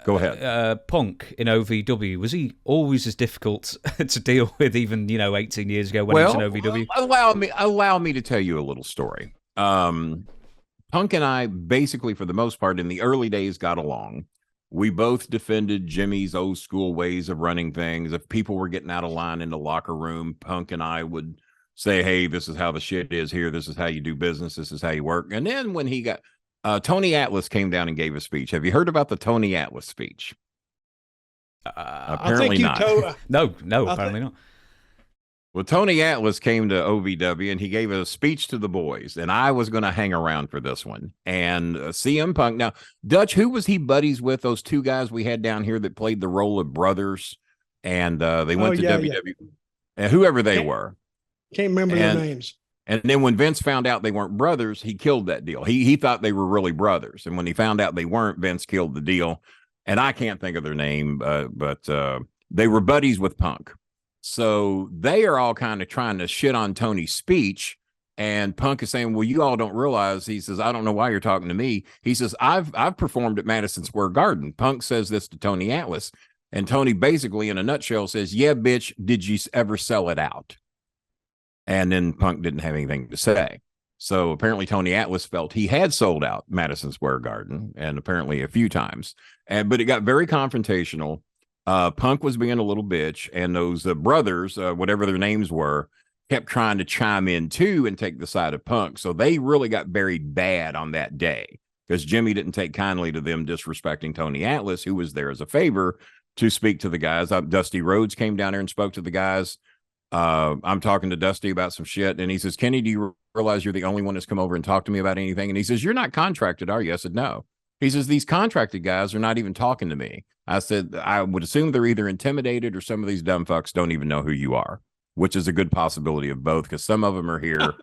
Go ahead. Punk in OVW, was he always as difficult to deal with even, 18 years ago when he was in OVW? Allow me to tell you a little story. Punk and I basically, for the most part, in the early days got along. We both defended Jimmy's old school ways of running things. If people were getting out of line in the locker room, Punk and I would say, hey, this is how the shit is here. This is how you do business. This is how you work. And then when he got Tony Atlas came down and gave a speech. Have you heard about the Tony Atlas speech? Apparently not. No, apparently not. Well, Tony Atlas came to OVW and he gave a speech to the boys, and I was going to hang around for this one. And CM Punk. Now, Dutch, who was he buddies with? Those two guys we had down here that played the role of brothers, and they went to WW. And whoever they were. Can't remember their names. And then when Vince found out they weren't brothers, he killed that deal. He thought they were really brothers. And when he found out they weren't, Vince killed the deal. And I can't think of their name, but they were buddies with Punk. So they are all kind of trying to shit on Tony's speech. And Punk is saying, well, you all don't realize, he says, I don't know why you're talking to me. He says, I've performed at Madison Square Garden. Punk says this to Tony Atlas. And Tony basically, in a nutshell, says, yeah, bitch, did you ever sell it out? And then Punk didn't have anything to say. So apparently Tony Atlas felt he had sold out Madison Square Garden, and apparently a few times. But it got very confrontational. Punk was being a little bitch, and those brothers, whatever their names were, kept trying to chime in too and take the side of Punk. So they really got buried bad on that day because Jimmy didn't take kindly to them disrespecting Tony Atlas, who was there as a favor to speak to the guys. Dusty Rhodes came down there and spoke to the guys. I'm talking to Dusty about some shit, and he says, Kenny, do you realize you're the only one that's come over and talked to me about anything? And he says, you're not contracted, are you? I said, no. He says, these contracted guys are not even talking to me. I said, I would assume they're either intimidated or some of these dumb fucks don't even know who you are, which is a good possibility of both, because some of them are here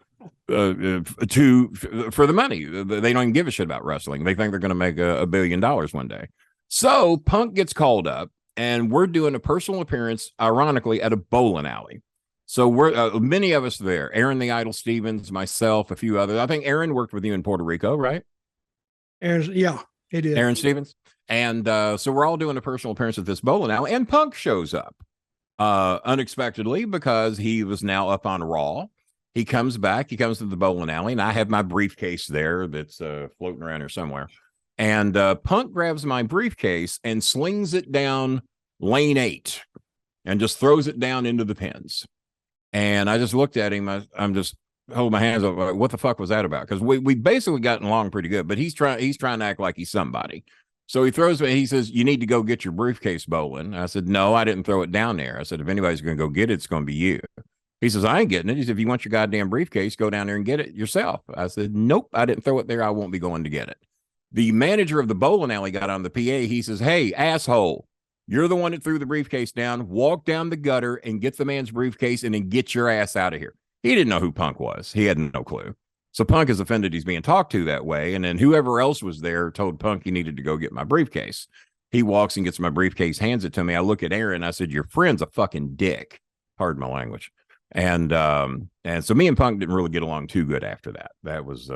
for the money. They don't even give a shit about wrestling. They think they're going to make $1 billion one day. So Punk gets called up, and we're doing a personal appearance, ironically, at a bowling alley. So we're many of us there. Aaron the Idol Stevens, myself, a few others. I think Aaron worked with you in Puerto Rico, right? Yeah, he did. Aaron Stevens. And so we're all doing a personal appearance at this bowling alley, and Punk shows up unexpectedly because he was now up on Raw. He comes back. He comes to the bowling alley, and I have my briefcase there that's floating around here somewhere. And Punk grabs my briefcase and slings it down lane 8 and just throws it down into the pins. And I just looked at him. I'm just holding my hands up. Like, what the fuck was that about? Because we basically gotten along pretty good, but he's trying to act like he's somebody. So he throws me. He says, you need to go get your briefcase, Bolin. I said, no, I didn't throw it down there. I said, if anybody's going to go get it, it's going to be you. He says, I ain't getting it. He said, if you want your goddamn briefcase, go down there and get it yourself. I said, nope, I didn't throw it there. I won't be going to get it. The manager of the bowling alley got on the PA. He says, hey, asshole, you're the one that threw the briefcase down. Walk down the gutter and get the man's briefcase and then get your ass out of here. He didn't know who Punk was. He had no clue. So Punk is offended he's being talked to that way. And then whoever else was there told Punk he needed to go get my briefcase. He walks and gets my briefcase, hands it to me. I look at Aaron. I said, your friend's a fucking dick. Pardon my language. And so me and Punk didn't really get along too good after that. That was,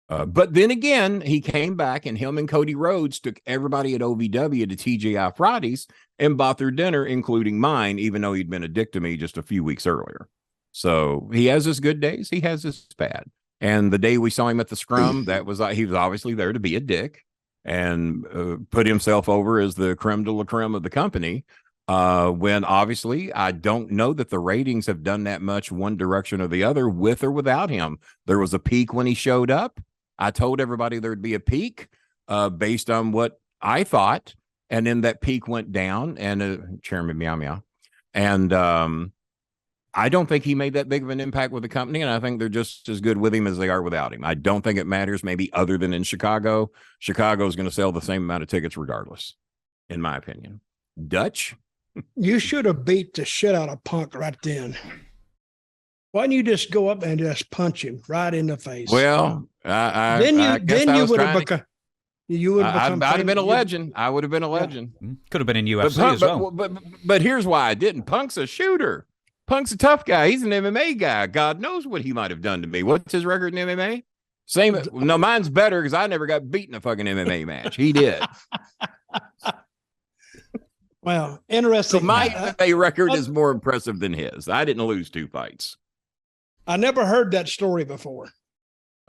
but then again, he came back, and him and Cody Rhodes took everybody at OVW to TGI Fridays and bought their dinner, including mine, even though he'd been a dick to me just a few weeks earlier. So he has his good days. He has his bad. And the day we saw him at the scrum, that was he was obviously there to be a dick and put himself over as the creme de la creme of the company. When obviously I don't know that the ratings have done that much one direction or the other with or without him. There was a peak when he showed up. I told everybody there'd be a peak based on what I thought. And then that peak went down, and Chairman Meow Meow. And I don't think he made that big of an impact with the company. And I think they're just as good with him as they are without him. I don't think it matters, maybe other than in Chicago. Chicago is going to sell the same amount of tickets regardless, in my opinion. Dutch? You should have beat the shit out of Punk right then. Why didn't you just go up and just punch him right in the face? Well, then you would have become. You would have I'd have been a legend. I would have been a legend. Yeah. Could have been in UFC as well. But here's why I didn't. Punk's a shooter. Punk's a tough guy. He's an MMA guy. God knows what he might have done to me. What's his record in MMA? Same. No, mine's better because I never got beat in a fucking MMA match. He did. Well, So interesting. my MMA record is more impressive than his. I didn't lose 2 fights. I never heard that story before.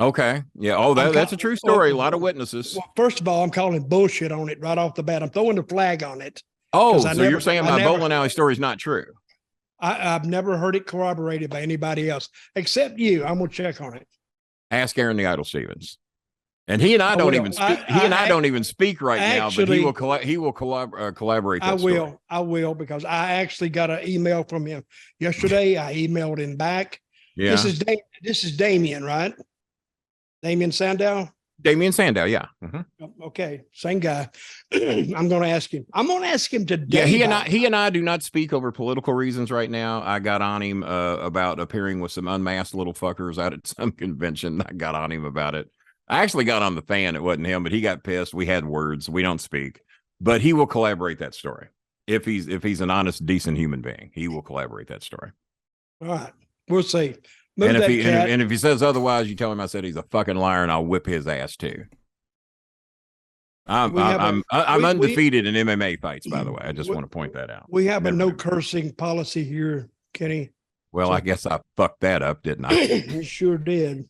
Okay. Yeah. Oh, that's a true story. A lot of witnesses. Well, first of all, I'm calling bullshit on it right off the bat. I'm throwing the flag on it. Oh, 'Cause so you're saying my bowling alley story is not true? I've never heard it corroborated by anybody else except you. I'm gonna check on it. Ask Aaron the Idol Stevens. And he and I I don't will. even speak. He and I don't even speak right now, but he Actually- will collaborate. That I story. will. I will, because I actually got an email from him yesterday. I emailed him back. Yeah. This is Damien, right? Damien Sandow. Damian Sandow. Yeah. Mhm. Okay, same guy. I'm going to ask him. I'm going to ask him today. Yeah. He and I do not speak over political reasons right now. I got on him about appearing with some unmasked little fuckers out at some convention. I got on him about it. I actually got on the fan. It wasn't him, but he got pissed. We had words. We don't speak, but he will collaborate that story. If he's an honest, decent human being, he will collaborate that story. All right, we'll see. Move And that cat. if he says otherwise, you tell him I said he's a fucking liar, and I'll whip his ass too. I'm undefeated in MMA fights, by the way. I just want to point that out. We have Never a no been. cursing policy here, Kenny. Well, I guess I fucked that up, didn't I? You sure did.